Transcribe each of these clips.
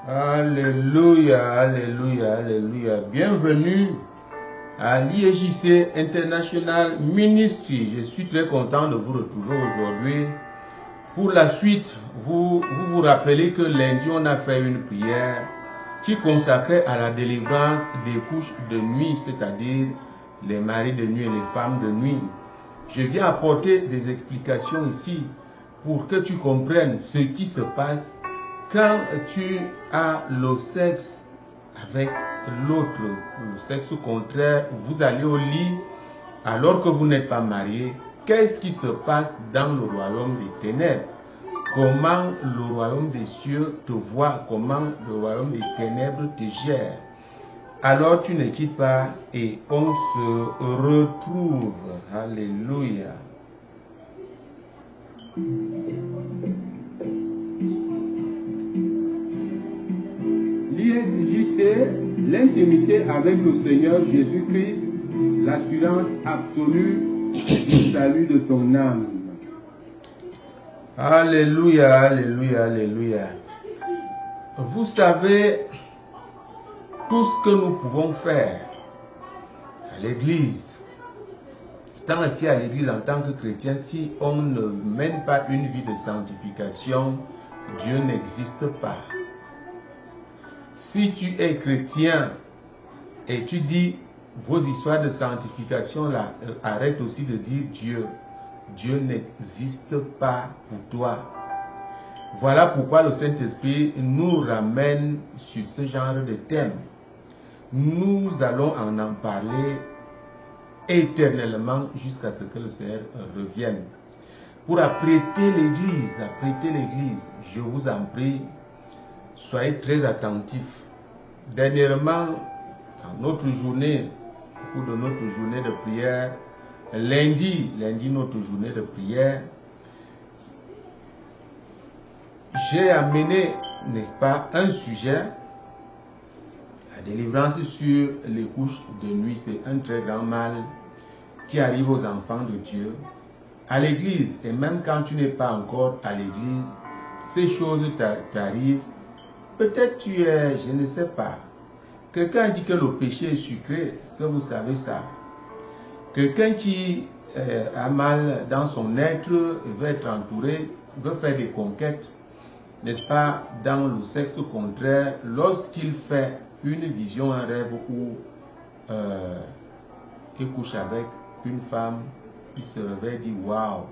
Alléluia, alléluia, alléluia. Bienvenue à l'IEJC International Ministry. Je suis très content de vous retrouver aujourd'hui. Pour la suite, vous rappelez que lundi, on a fait une prière qui consacrait à la délivrance des couches de nuit, c'est-à-dire les maris de nuit et les femmes de nuit. Je viens apporter des explications ici pour que tu comprennes ce qui se passe quand tu as le sexe avec l'autre, le sexe contraire. Vous allez au lit alors que vous n'êtes pas marié. Qu'est-ce qui se passe dans le royaume des ténèbres? Comment le royaume des cieux te voit? Comment le royaume des ténèbres te gère? Alors tu ne quittes pas et on se retrouve. Alléluia. L'ISJC, l'intimité avec le Seigneur Jésus-Christ, l'assurance absolue du salut de ton âme. Alléluia, alléluia, alléluia. Vous savez, tout ce que nous pouvons faire à l'église, tant ici à l'église en tant que chrétien, si on ne mène pas une vie de sanctification, Dieu n'existe pas. Si tu es chrétien et tu dis vos histoires de sanctification là, arrête aussi de dire Dieu. Dieu n'existe pas pour toi. Voilà pourquoi le Saint-Esprit nous ramène sur ce genre de thème. Nous allons en parler éternellement jusqu'à ce que le Seigneur revienne. Pour apprêter l'église, je vous en prie, soyez très attentifs. Dernièrement, dans notre journée, au cours de notre journée de prière, lundi, notre journée de prière, j'ai amené, n'est-ce pas, un sujet, la délivrance sur les couches de nuit. C'est un très grand mal qui arrive aux enfants de Dieu. À l'église, et même quand tu n'es pas encore à l'église, ces choses t'arrivent. Peut-être tu es, je ne sais pas. Quelqu'un dit que le péché est sucré. Est-ce que vous savez ça? Quelqu'un qui a mal dans son être, veut être entouré, veut faire des conquêtes, n'est-ce pas, dans le sexe contraire, lorsqu'il fait une vision, un rêve où il couche avec une femme, il se réveille et dit waouh,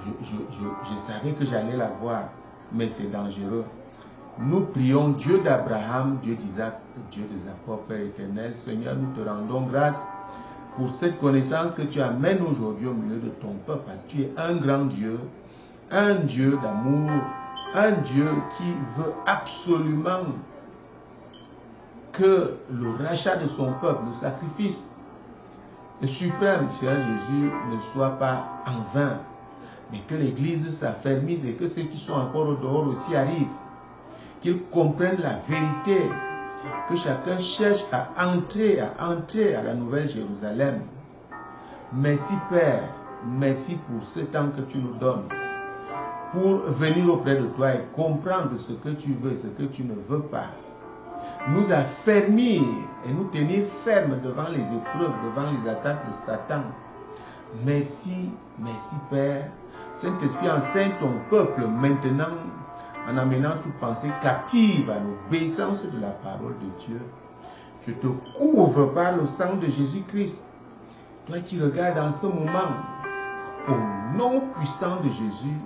je savais que j'allais la voir, mais c'est dangereux. Nous prions Dieu d'Abraham, Dieu d'Isaac, Dieu de Jacob, Père éternel. Seigneur, nous te rendons grâce pour cette connaissance que tu amènes aujourd'hui au milieu de ton peuple, parce que tu es un grand Dieu, un Dieu d'amour, un Dieu qui veut absolument que le rachat de son peuple, le sacrifice suprême, Seigneur Jésus, ne soit pas en vain, mais que l'Église s'affermisse et que ceux qui sont encore au dehors aussi arrivent, qu'ils comprennent la vérité, que chacun cherche à entrer à la nouvelle Jérusalem. Merci Père, merci pour ce temps que tu nous donnes, pour venir auprès de toi et comprendre ce que tu veux, ce que tu ne veux pas. Nous affermir et nous tenir fermes devant les épreuves, devant les attaques de Satan. Merci, merci Père. Saint-Esprit, enseigne ton peuple maintenant, en amenant toute pensée captive à l'obéissance de la parole de Dieu. Je te couvre par le sang de Jésus-Christ. Toi qui regardes en ce moment, au nom puissant de Jésus,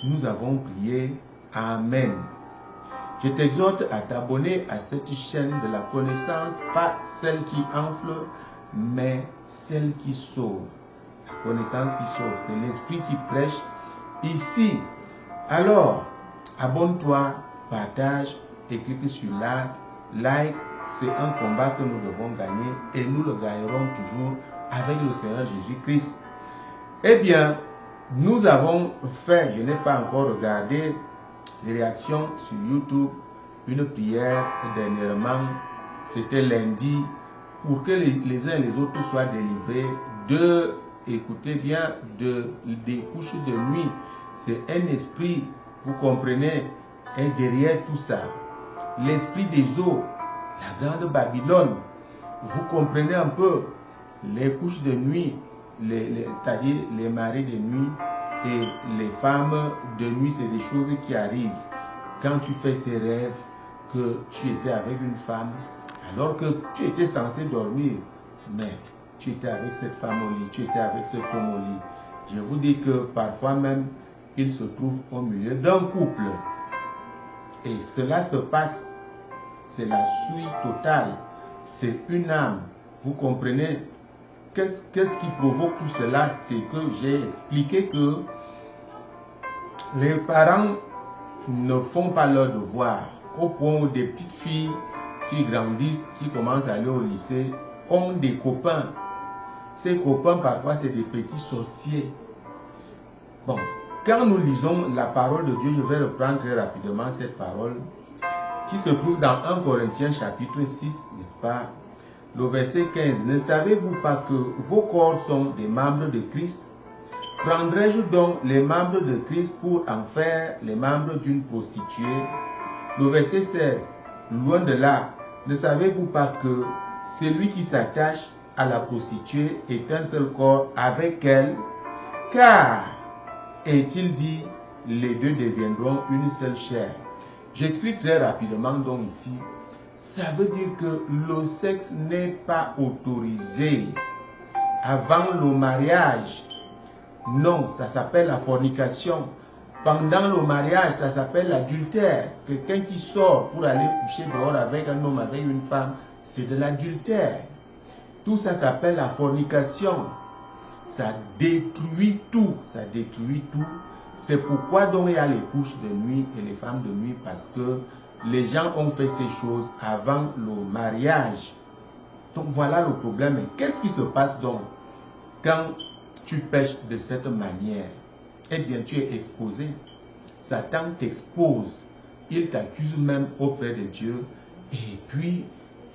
nous avons prié. Amen. Je t'exhorte à t'abonner à cette chaîne de la connaissance, pas celle qui enfle, mais celle qui sauve. La connaissance qui sauve, c'est l'Esprit qui prêche ici. Alors, abonne-toi, partage, clique sur like. C'est un combat que nous devons gagner et nous le gagnerons toujours avec le Seigneur Jésus-Christ. Eh bien, nous avons fait, je n'ai pas encore regardé les réactions sur YouTube, une prière dernièrement, c'était lundi, pour que les uns et les autres soient délivrés de, écoutez bien, des couches de nuit. C'est un esprit, vous comprenez, et derrière tout ça. l'esprit des eaux, la grande Babylone. Vous comprenez un peu les couches de nuit, c'est-à-dire les maris de nuit et les femmes de nuit, c'est des choses qui arrivent. Quand tu fais ces rêves que tu étais avec une femme, alors que tu étais censé dormir, mais tu étais avec cette femme au lit, tu étais avec cet homme au lit. Je vous dis que parfois même, il se trouve au milieu d'un couple. Et cela se passe, c'est la suite totale, c'est une âme. Vous comprenez? Qu'est-ce qui provoque tout cela? C'est que j'ai expliqué que les parents ne font pas leur devoir, au point où des petites filles qui grandissent, qui commencent à aller au lycée, ont des copains. Ces copains, parfois, c'est des petits sorciers. Bon, quand nous lisons la parole de Dieu, je vais reprendre très rapidement cette parole, qui se trouve dans 1 Corinthiens chapitre 6, n'est-ce pas? Le verset 15. Ne savez-vous pas que vos corps sont des membres de Christ? Prendrai-je donc les membres de Christ pour en faire les membres d'une prostituée? Le verset 16. Loin de là, ne savez-vous pas que celui qui s'attache à la prostituée est un seul corps avec elle? Car, est-il dit, les deux deviendront une seule chair. J'explique très rapidement donc ici. Ça veut dire que le sexe n'est pas autorisé avant le mariage. Non, ça s'appelle la fornication. Pendant le mariage, ça s'appelle l'adultère. Quelqu'un qui sort pour aller coucher dehors avec un homme, avec une femme, c'est de l'adultère. Tout ça s'appelle la fornication. Ça détruit tout. Ça détruit tout. C'est pourquoi donc il y a les couches de nuit et les femmes de nuit, parce que les gens ont fait ces choses avant le mariage. Donc voilà le problème. Qu'est-ce qui se passe donc quand tu pêches de cette manière? Eh bien, tu es exposé. Satan t'expose. Il t'accuse même auprès de Dieu. Et puis,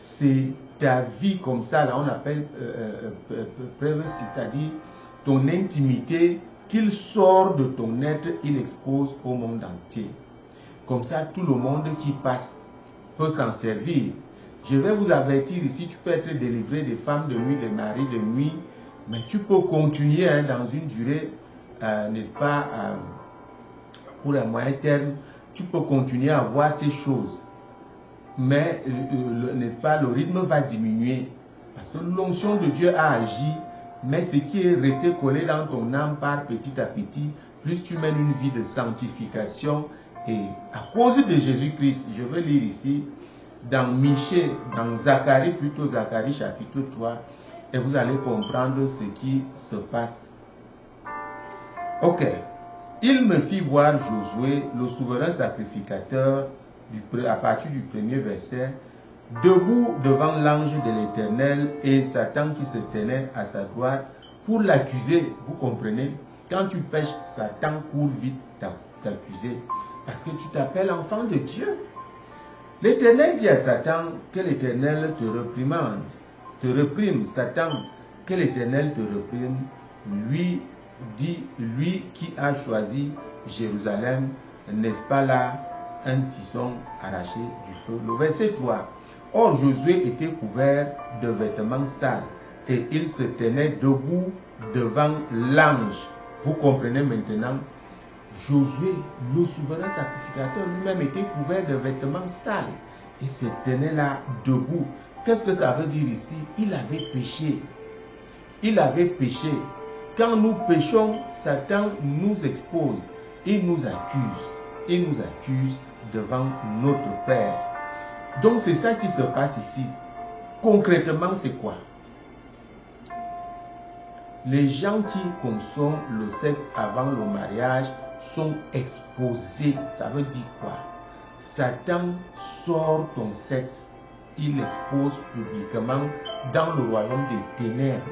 c'est ta vie comme ça, là on appelle privacy, c'est-à-dire ton intimité qu'il sort de ton être, il expose au monde entier. Comme ça, tout le monde qui passe peut s'en servir. Je vais vous avertir ici, tu peux être délivré des femmes de nuit, des maris de nuit, mais tu peux continuer dans une durée, n'est-ce pas, pour un moyen terme, tu peux continuer à voir ces choses. Mais, n'est-ce pas, le rythme va diminuer. Parce que l'onction de Dieu a agi, mais ce qui est resté collé dans ton âme par petit à petit, plus tu mènes une vie de sanctification. Et à cause de Jésus-Christ, je vais lire ici, dans Michée, dans Zacharie, plutôt Zacharie chapitre 3, et vous allez comprendre ce qui se passe. Ok. Il me fit voir Josué, le souverain sacrificateur, à partir du premier verset, debout devant l'ange de l'Éternel et Satan qui se tenait à sa droite pour l'accuser. Vous comprenez? Quand tu pêches, Satan court vite t'accuser parce que tu t'appelles enfant de Dieu. L'Éternel dit à Satan que l'Éternel te reprimande, te reprime. Satan, que l'Éternel te reprime, lui dit, lui qui a choisi Jérusalem, n'est-ce pas là un tisson arraché du feu? Le verset 3. Or Josué était couvert de vêtements sales et il se tenait debout devant l'ange. Vous comprenez maintenant? Josué, le souverain sacrificateur, lui-même était couvert de vêtements sales et se tenait là debout. Qu'est-ce que ça veut dire ici? Il avait péché. Il avait péché. Quand nous péchons, Satan nous expose. Il nous accuse. Il nous accuse devant notre Père. Donc c'est ça qui se passe ici. Concrètement, c'est quoi? Les gens qui consomment le sexe avant le mariage sont exposés. Ça veut dire quoi? Satan sort ton sexe. Il l'expose publiquement dans le royaume des ténèbres.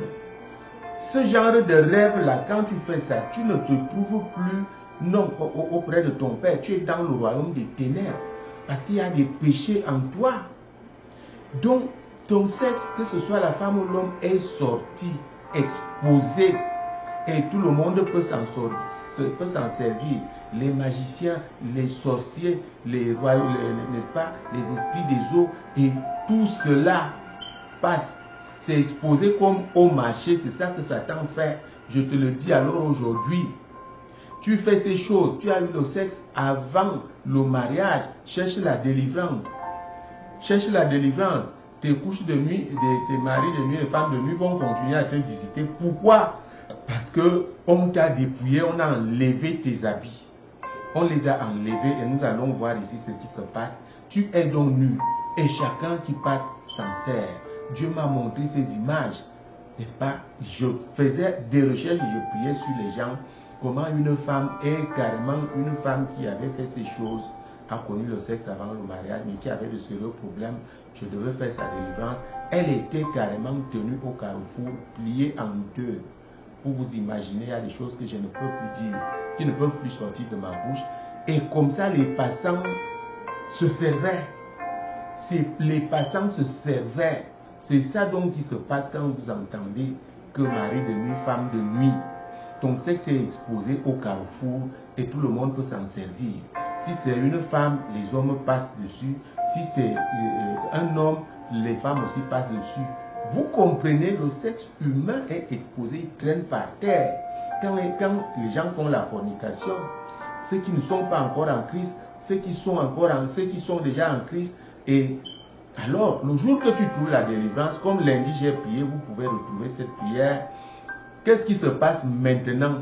Ce genre de rêve-là, quand tu fais ça, tu ne te trouves plus non auprès de ton Père. Tu es dans le royaume des ténèbres. Parce qu'il y a des péchés en toi. Donc, ton sexe, que ce soit la femme ou l'homme, est sorti, exposé. et tout le monde peut s'en servir. Les magiciens, les sorciers, n'est-ce pas, les esprits des eaux, et tout cela passe. C'est exposé comme au marché, c'est ça que Satan fait. Je te le dis alors aujourd'hui. Tu fais ces choses, tu as eu le sexe avant le mariage, cherche la délivrance. Cherche la délivrance. Tes couches de nuit, tes maris de nuit, les femmes de nuit vont continuer à te visiter. Pourquoi? Parce que on t'a dépouillé, on a enlevé tes habits. On les a enlevés et nous allons voir ici ce qui se passe. Tu es donc nu et chacun qui passe s'en sert. Dieu m'a montré ces images, n'est-ce pas? Je faisais des recherches et je priais sur les gens. Comment une femme est carrément une femme qui avait fait ces choses, a connu le sexe avant le mariage, mais qui avait de sérieux problèmes. Je devais faire sa délivrance. Elle était carrément tenue au carrefour, pliée en deux. Pour vous imaginer, il y a des choses que je ne peux plus dire, qui ne peuvent plus sortir de ma bouche. Et comme ça, les passants se servaient. Les passants se servaient. C'est ça donc qui se passe quand vous entendez que mari de nuit, femme de nuit. Ton sexe est exposé au carrefour et tout le monde peut s'en servir. Si c'est une femme, les hommes passent dessus. Si c'est un homme, les femmes aussi passent dessus. Vous comprenez, le sexe humain est exposé, il traîne par terre. Quand les gens font la fornication, ceux qui ne sont pas encore en Christ, ceux qui sont déjà en Christ, et alors, le jour que tu trouves la délivrance, comme lundi j'ai prié, vous pouvez retrouver cette prière. Qu'est-ce qui se passe maintenant?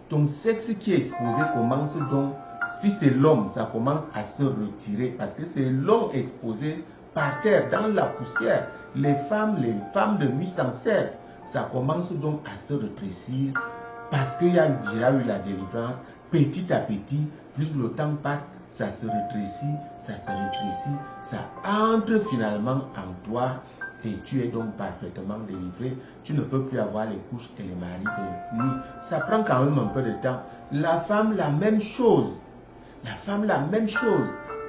Ton sexe qui est exposé commence donc, si c'est l'homme, ça commence à se retirer parce que c'est l'homme exposé par terre, dans la poussière. Les femmes de nuit s'en servent. Ça commence donc à se rétrécir parce qu'il y a déjà eu la délivrance. Petit à petit, plus le temps passe, ça se rétrécit, ça entre finalement en toi et tu es donc parfaitement délivré. Tu ne peux plus avoir les couches et les maris de nuit. Ça prend quand même un peu de temps. La femme, la même chose.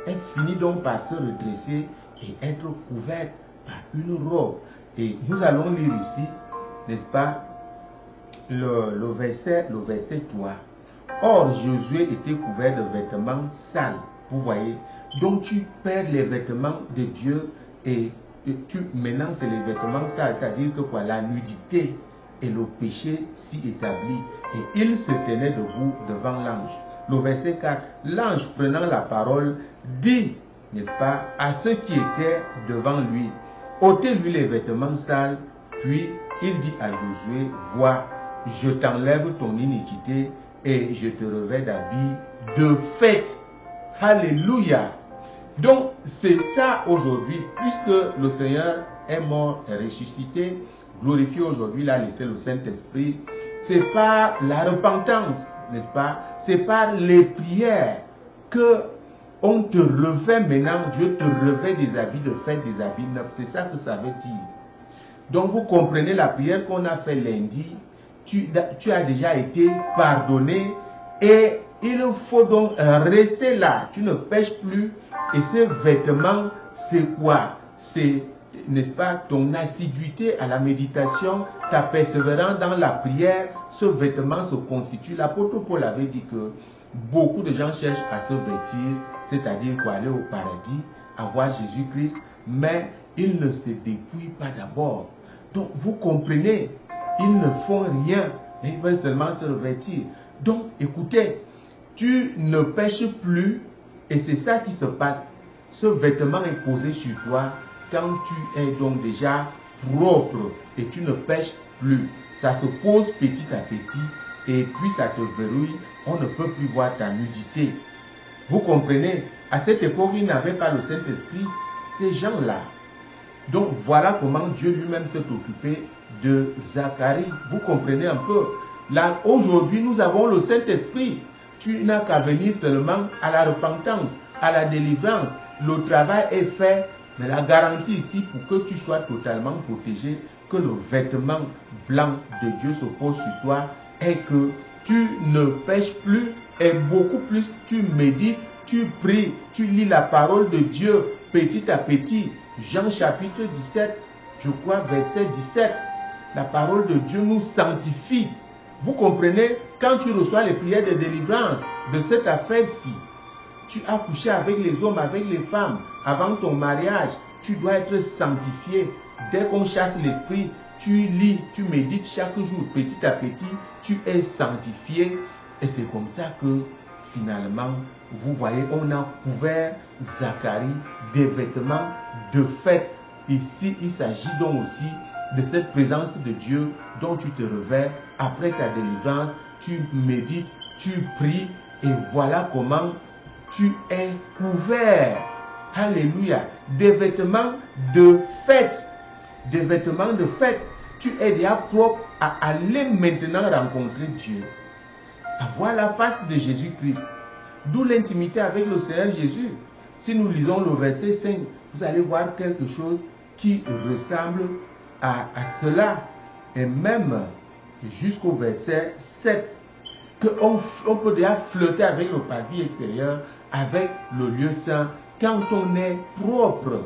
Elle finit donc par se redresser et être couverte par une robe. Et nous allons lire ici, n'est-ce pas, le verset 3. Or, Josué était couvert de vêtements sales. Vous voyez, donc tu perds les vêtements de Dieu et maintenant c'est les vêtements sales, c'est-à-dire que quoi, la nudité et le péché s'y établit. Et il se tenait debout devant l'ange. Le verset 4, l'ange prenant la parole dit, n'est-ce pas, à ceux qui étaient devant lui, ôtez-lui les vêtements sales, puis il dit à Josué, vois, je t'enlève ton iniquité et je te revêts d'habits de fête. Alléluia. Donc c'est ça aujourd'hui, puisque le Seigneur est mort et ressuscité, glorifié aujourd'hui, il a laissé le Saint-Esprit. C'est par la repentance, n'est-ce pas? C'est par les prières que on te revêt maintenant, Dieu te revêt des habits de fête, des habits neufs. C'est ça que ça veut dire. Donc vous comprenez la prière qu'on a fait lundi, tu as déjà été pardonné et il faut donc rester là. Tu ne pêches plus. Et ces vêtements, c'est quoi? C'est, n'est-ce pas, ton assiduité à la méditation, ta persévérance dans la prière. Ce vêtement se constitue. L'apôtre Paul avait dit que beaucoup de gens cherchent à se vêtir, c'est-à-dire quoi, aller au paradis, avoir Jésus-Christ, mais ils ne se dépouillent pas d'abord. Donc vous comprenez, ils ne font rien, ils veulent seulement se revêtir. Donc écoutez, tu ne pêches plus et c'est ça qui se passe. Ce vêtement est posé sur toi quand tu es donc déjà propre et tu ne pêches plus. Ça se pose petit à petit et puis ça te verrouille. On ne peut plus voir ta nudité. Vous comprenez? À cette époque, il n'avait pas le Saint-Esprit, ces gens-là. Donc voilà comment Dieu lui-même s'est occupé de Zacharie. Vous comprenez un peu? Là, aujourd'hui, nous avons le Saint-Esprit. Tu n'as qu'à venir seulement à la repentance, à la délivrance. Le travail est fait, mais la garantie ici pour que tu sois totalement protégé, que le vêtement blanc de Dieu se pose sur toi, est que tu ne pêches plus et beaucoup plus tu médites, tu pries, tu lis la parole de Dieu petit à petit. Jean chapitre 17, je crois verset 17. La parole de Dieu nous sanctifie. Vous comprenez, quand tu reçois les prières de délivrance de cette affaire-ci, tu as couché avec les hommes, avec les femmes, avant ton mariage, tu dois être sanctifié. Dès qu'on chasse l'esprit, tu lis, tu médites chaque jour, petit à petit, tu es sanctifié. Et c'est comme ça que, finalement, vous voyez, on a couvert Zacharie des vêtements de fête. Ici, il s'agit donc aussi de cette présence de Dieu dont tu te revers après ta délivrance, tu médites, tu pries, et voilà comment tu es couvert. Alléluia. Des vêtements de fête. Des vêtements de fête. Tu es déjà propre à aller maintenant rencontrer Dieu. À voir la face de Jésus-Christ. D'où l'intimité avec le Seigneur Jésus. Si nous lisons le verset 5, vous allez voir quelque chose qui ressemble à cela. Et même jusqu'au verset 7, qu'on peut déjà flotter avec le papier extérieur, avec le lieu saint, quand on est propre.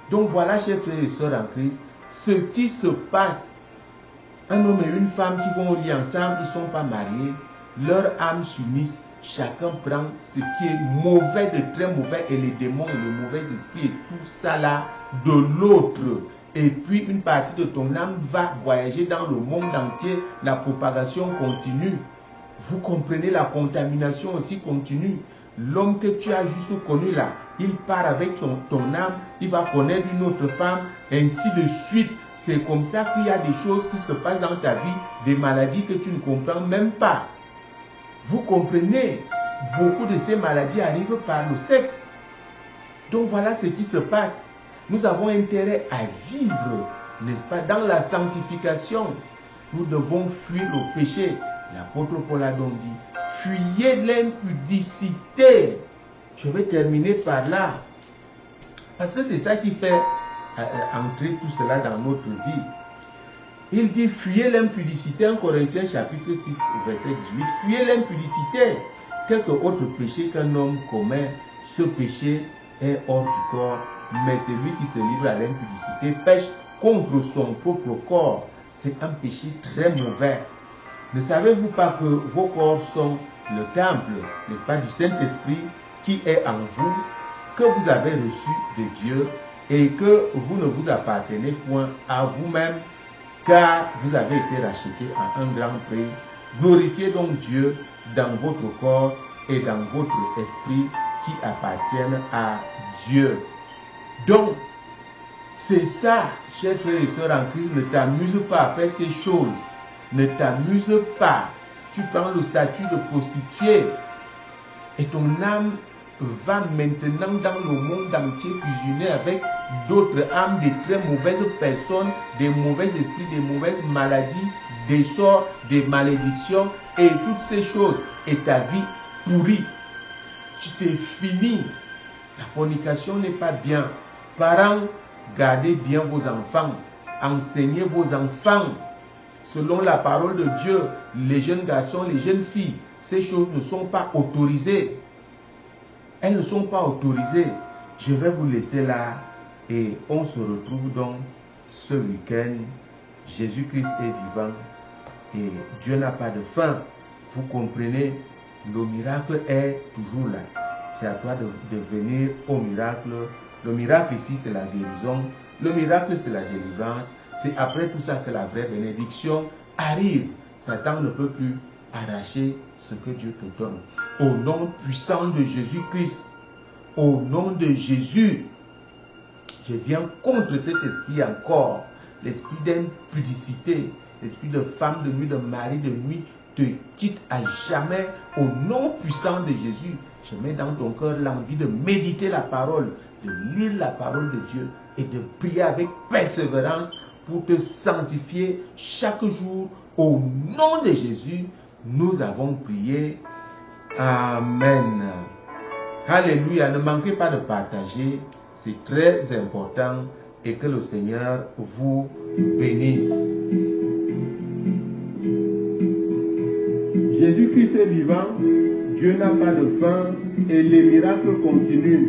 Donc voilà, chers frères et sœurs en Christ, ce qui se passe. Un homme et une femme qui vont au lit ensemble, ils ne sont pas mariés, leurs âmes s'unissent, chacun prend ce qui est mauvais, de très mauvais, et les démons, le mauvais esprit et tout ça là de l'autre. Et puis une partie de ton âme va voyager dans le monde entier, la propagation continue. Vous comprenez, la contamination aussi continue. L'homme que tu as juste connu là, il part avec ton âme, il va connaître une autre femme, ainsi de suite. C'est comme ça qu'il y a des choses qui se passent dans ta vie, des maladies que tu ne comprends même pas. Vous comprenez, beaucoup de ces maladies arrivent par le sexe. Donc voilà ce qui se passe. Nous avons intérêt à vivre, n'est-ce pas, dans la sanctification. Nous devons fuir le péché. L'apôtre Paul a donc dit, fuyez l'impudicité. Je vais terminer par là. Parce que c'est ça qui fait entrer tout cela dans notre vie. Il dit, fuyez l'impudicité, en Corinthiens chapitre 6, verset 18. Fuyez l'impudicité. Quelque autre péché qu'un homme commet, ce péché est hors du corps. Mais celui qui se livre à l'impudicité pêche contre son propre corps. C'est un péché très mauvais. Ne savez-vous pas que vos corps sont le temple, n'est-ce pas, du Saint-Esprit qui est en vous, que vous avez reçu de Dieu et que vous ne vous appartenez point à vous-même, car vous avez été rachetés à un grand prix. Glorifiez donc Dieu dans votre corps et dans votre esprit qui appartiennent à Dieu. Donc, c'est ça, chers frères et sœurs en Christ, ne t'amuse pas à faire ces choses. Ne t'amuse pas. Tu prends le statut de prostituée et ton âme va maintenant dans le monde entier fusionner avec d'autres âmes, de très mauvaises personnes, des mauvais esprits, des mauvaises maladies, des sorts, des malédictions et toutes ces choses. Et ta vie pourrie. C'est fini. La fornication n'est pas bien. Parents, gardez bien vos enfants. Enseignez vos enfants. Selon la parole de Dieu, les jeunes garçons, les jeunes filles, ces choses ne sont pas autorisées. Elles ne sont pas autorisées. Je vais vous laisser là et on se retrouve donc ce week-end. Jésus-Christ est vivant et Dieu n'a pas de fin. Vous comprenez, le miracle est toujours là. C'est à toi de venir au miracle. Le miracle ici, c'est la guérison. Le miracle, c'est la délivrance. C'est après tout ça que la vraie bénédiction arrive. Satan ne peut plus arracher ce que Dieu te donne. Au nom puissant de Jésus-Christ, au nom de Jésus, je viens contre cet esprit encore, l'esprit d'impudicité, l'esprit de femme de nuit, de mari de nuit, te quitte à jamais. Au nom puissant de Jésus, je mets dans ton cœur l'envie de méditer la parole, de lire la parole de Dieu et de prier avec persévérance pour te sanctifier chaque jour. Au nom de Jésus, nous avons prié. Amen. Alléluia. Ne manquez pas de partager. C'est très important et que le Seigneur vous bénisse. Jésus-Christ est vivant, Dieu n'a pas de fin et les miracles continuent.